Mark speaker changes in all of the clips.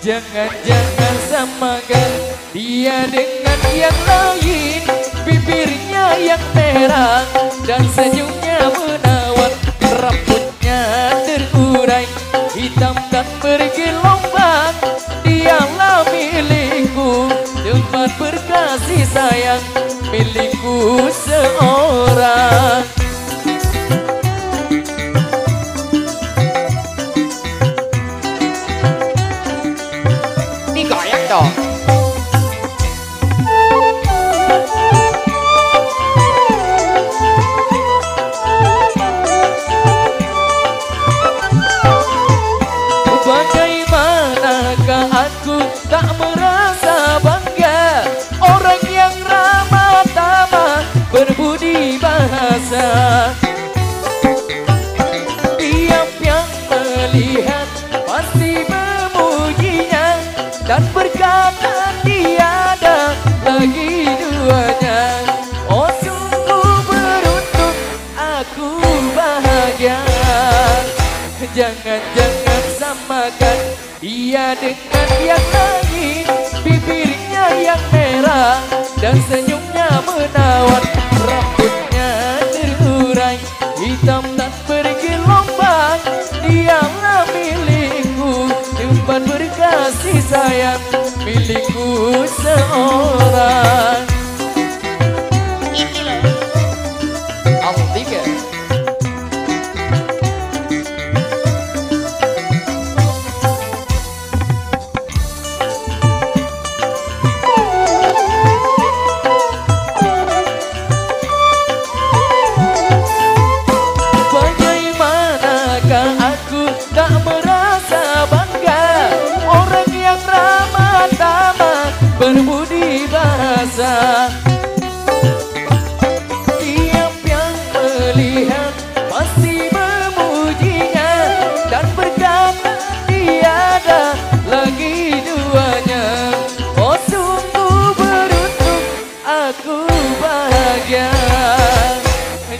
Speaker 1: Jangan-jangan samakan dia dengan yang lain. Bibirnya yang merah dan senyumnya menawan. Rambutnya terurai hitam dan bergelombang. Dialah milikku, tempat berkasih sayang, milikku seorang.
Speaker 2: Goyang dong.
Speaker 1: Bagaimanakah aku tak merasa bangga, orang yang ramah tamah berbudi bahasa. Tiap yang melihat pasti memujinya dan berkata tiada lagi duanya. Oh sungguh beruntung, aku bahagia. Jangan-jangan samakan dia dengan yang lain. Bibirnya yang merah dan senyumnya menawan. Rambutnya terurai hitam dan bergelombang. Dialah milikku, tempat berkasih sayang, milikku seorang.
Speaker 2: Ini loh. Aku tiga.
Speaker 1: Bagaimanakah aku tak merasa bangga, orang yang ramah tamah berbudi bahasa. Tiap yang melihat pasti memujinya dan berkata tiada lagi duanya. Oh sungguh beruntung, aku bahagia.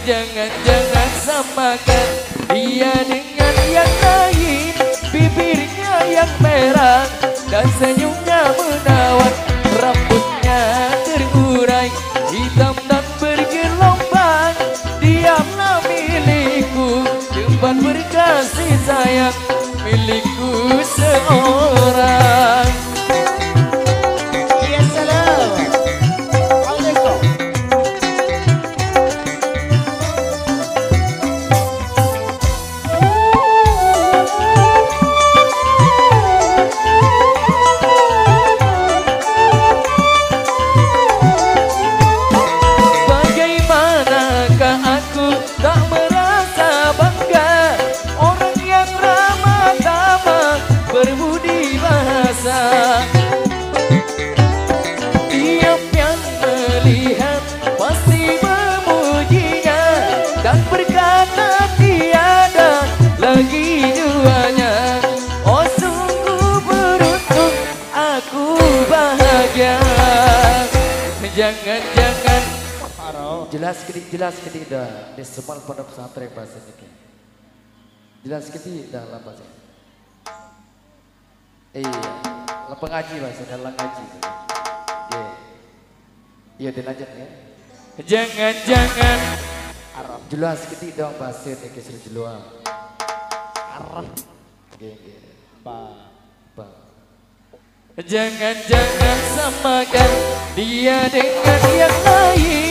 Speaker 1: Jangan-jangan samakan dia dengan yang lain. Bibirnya yang merah dan senyumnya menawan. Rambutnya terurai hitam dan bergelombang. Dialah milikku, tempat berkasih sayang, milikku seorang.
Speaker 2: Iya salam. Waalaikumsalam.
Speaker 1: Bagaimanakah aku tak merasa bangga, orang yang ramah tamah berbudi bahasa. Tiap yang melihat pasti memujinya dan berkata tiada lagi duanya. Oh sungguh beruntung, aku bahagia. Jangan-jangan jelas kedik dah di semal pondok pesantren bahasa ini. Jelas kedik dah lah bahasa. Iya, lapang ngaji bahasa dalam ngaji. Iya dilanjut ya. Jangan-jangan jelas kedik dong bahasa ini kisah jeluang.
Speaker 2: Arah.
Speaker 1: Ba. Jangan-jangan samakan dia dengan yang lain.